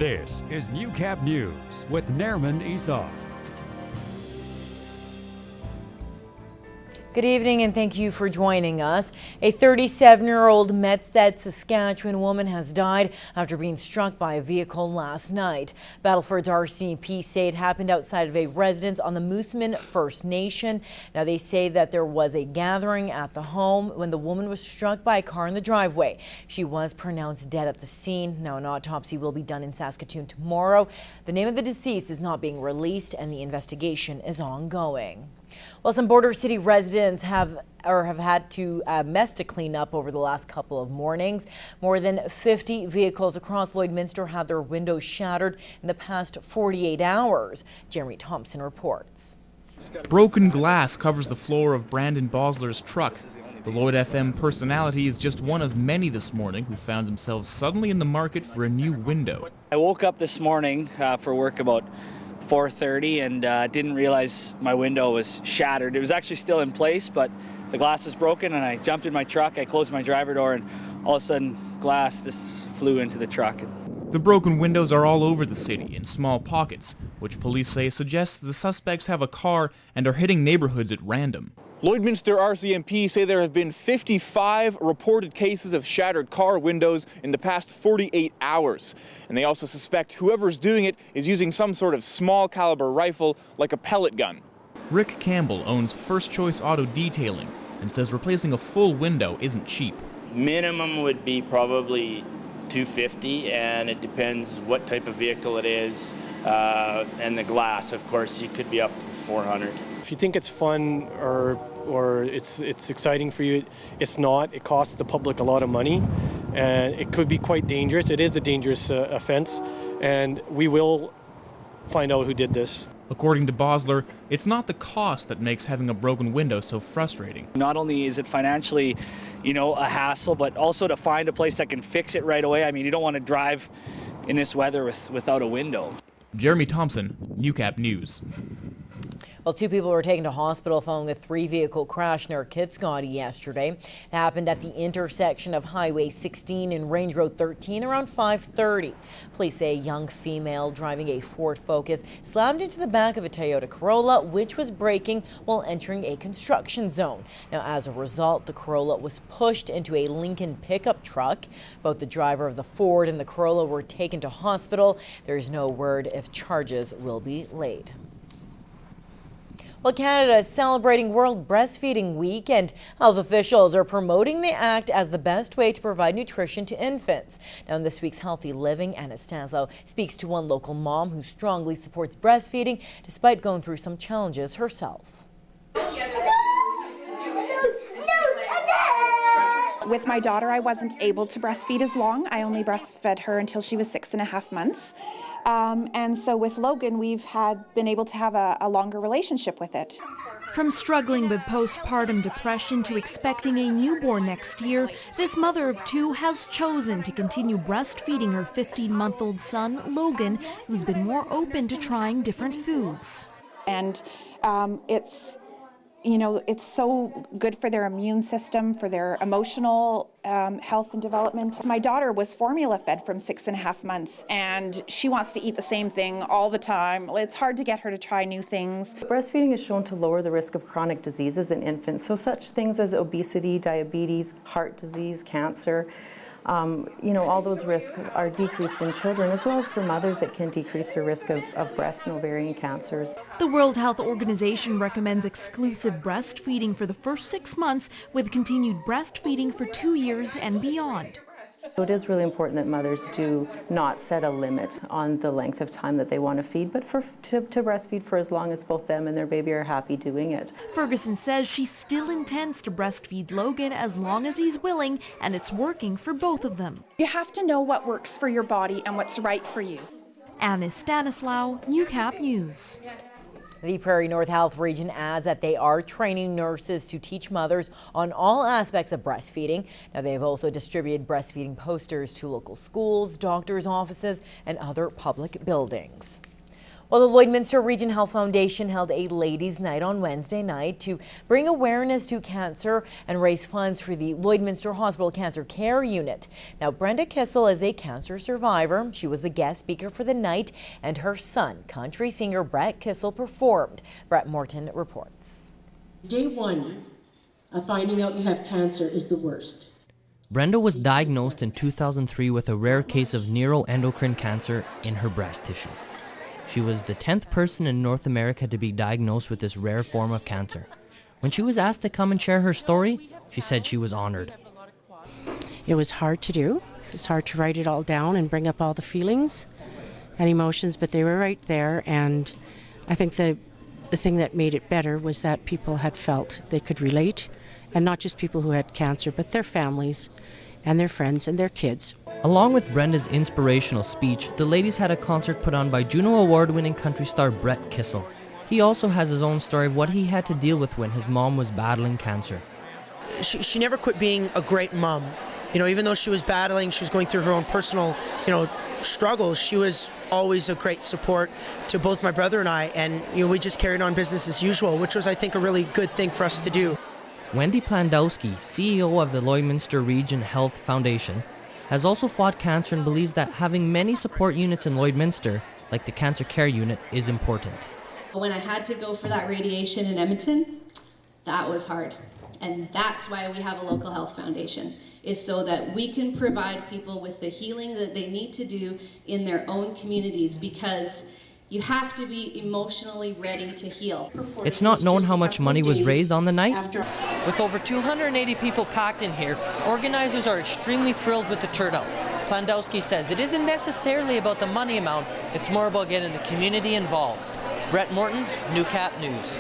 This is Newcap News with Moosomin Fatal. Good evening and thank you for joining us. A 37-year-old Medstead, Saskatchewan woman has died after being struck by a vehicle last night. Battleford's RCMP say it happened outside of a residence on the Moosomin First Nation. Now they say that there was a gathering at the home when the woman was struck by a car in the driveway. She was pronounced dead at the scene. Now an autopsy will be done in Saskatoon tomorrow. The name of the deceased is not being released and the investigation is ongoing. Well, some border city residents have had to mess to clean up over the last couple of mornings. More than 50 vehicles across Lloydminster had their windows shattered in the past 48 hours. Jeremy Thompson reports. Broken glass covers the floor of Brandon Bosler's truck. The Lloyd FM personality is just one of many this morning who found themselves suddenly in the market for a new window. I woke up this morning for work about 4:30 and didn't realize my window was shattered. It was actually still in place, but the glass was broken, and I jumped in my truck. I closed my driver door, and all of a sudden glass just flew into the truck. The broken windows are all over the city in small pockets, which police say suggests the suspects have a car and are hitting neighborhoods at random. Lloydminster RCMP say there have been 55 reported cases of shattered car windows in the past 48 hours. And they also suspect whoever's doing it is using some sort of small caliber rifle like a pellet gun. Rick Campbell owns First Choice Auto Detailing and says replacing a full window isn't cheap. Minimum would be probably $250, and it depends what type of vehicle it is, and the glass, of course, you could be up to $400. If you think it's fun or it's exciting for you, it's not. It costs the public a lot of money, and it could be quite dangerous. It is a dangerous offense, and we will find out who did this. According to Bosler, it's not the cost that makes having a broken window so frustrating. Not only is it financially, a hassle, but also to find a place that can fix it right away. I mean, you don't want to drive in this weather without a window. Jeremy Thompson, Newcap News. Well, 2 people were taken to hospital following a 3-vehicle crash near Kitscoty yesterday. It happened at the intersection of Highway 16 and Range Road 13 around 5:30. Police say a young female driving a Ford Focus slammed into the back of a Toyota Corolla, which was braking while entering a construction zone. Now, as a result, the Corolla was pushed into a Lincoln pickup truck. Both the driver of the Ford and the Corolla were taken to hospital. There is no word if charges will be laid. Well, Canada is celebrating World Breastfeeding Week, and health officials are promoting the act as the best way to provide nutrition to infants. Now, in this week's Healthy Living, Anna Stanislaw speaks to one local mom who strongly supports breastfeeding despite going through some challenges herself. With my daughter, I wasn't able to breastfeed as long. I only breastfed her until she was 6.5 months. And so with Logan, we've been able to have a longer relationship with it. From struggling with postpartum depression to expecting a newborn next year, this mother of 2 has chosen to continue breastfeeding her 15-month-old son, Logan, who's been more open to trying different foods. And it's so good for their immune system, for their emotional health and development. My daughter was formula fed from 6.5 months, and she wants to eat the same thing all the time. It's hard to get her to try new things. Breastfeeding is shown to lower the risk of chronic diseases in infants, so such things as obesity, diabetes, heart disease, cancer. All those risks are decreased in children, as well as for mothers it can decrease the risk of breast and ovarian cancers. The World Health Organization recommends exclusive breastfeeding for the first 6 months with continued breastfeeding for 2 years and beyond. So it is really important that mothers do not set a limit on the length of time that they want to feed, but to breastfeed for as long as both them and their baby are happy doing it. Ferguson says she still intends to breastfeed Logan as long as he's willing, and it's working for both of them. You have to know what works for your body and what's right for you. Anna Stanislaw, Newcap News. The Prairie North Health Region adds that they are training nurses to teach mothers on all aspects of breastfeeding. Now, they have also distributed breastfeeding posters to local schools, doctors' offices, and other public buildings. Well, the Lloydminster Region Health Foundation held a ladies' night on Wednesday night to bring awareness to cancer and raise funds for the Lloydminster Hospital Cancer Care Unit. Now, Brenda Kissel is a cancer survivor. She was the guest speaker for the night, and her son, country singer Brett Kissel, performed. Brett Morton reports. Day one of finding out you have cancer is the worst. Brenda was diagnosed in 2003 with a rare case of neuroendocrine cancer in her breast tissue. She was the 10th person in North America to be diagnosed with this rare form of cancer. When she was asked to come and share her story, she said she was honored. It was hard to do. It's hard to write it all down and bring up all the feelings and emotions, but they were right there. And I think the thing that made it better was that people had felt they could relate, and not just people who had cancer, but their families and their friends and their kids. Along with Brenda's inspirational speech, the ladies had a concert put on by Juno Award-winning country star Brett Kissel. He also has his own story of what he had to deal with when his mom was battling cancer. She never quit being a great mom. You know, even though she was battling, she was going through her own personal, struggles, she was always a great support to both my brother and I, and we just carried on business as usual, which was, I think, a really good thing for us to do. Wendy Plandowski, CEO of the Lloydminster Region Health Foundation, has also fought cancer and believes that having many support units in Lloydminster, like the Cancer Care Unit, is important. When I had to go for that radiation in Edmonton, that was hard. And that's why we have a local health foundation, is so that we can provide people with the healing that they need to do in their own communities, because you have to be emotionally ready to heal. It's not known how much money was raised on the night. With over 280 people packed in here, organizers are extremely thrilled with the turnout. Plandowski says it isn't necessarily about the money amount, it's more about getting the community involved. Brett Morton, Newcap News.